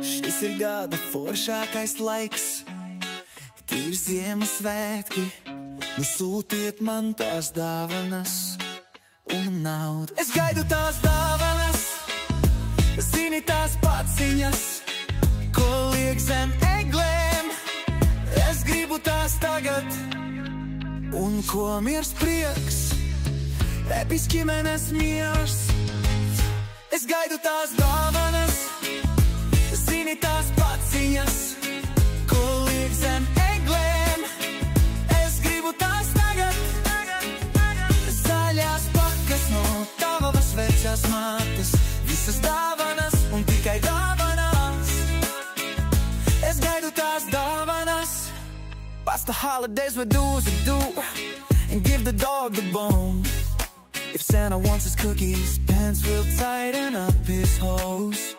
Šis ir gada foršākais laiks, ir Ziemassvētki. Nu sūtiet man tās dāvanas un naudu. Es gaidu tās dāvanas, zini tās paciņas, ko liek zem eglēm. Es gribu tās tagad, un ko miers prieks, episki ģimenes miers. Es gaidu tās dāvanas, zini tās paciņas, ko liek zem eglēm. Es gribu tās tagad, zaļās pakas no tavas vecās mātes. Visas dāvanas un tikai dāvanas. Es gaidu tās dāvanas. Pass the holidays with do's and do, and give the dog the bone. If Santa wants his cookies, Pence will tighten up his hose.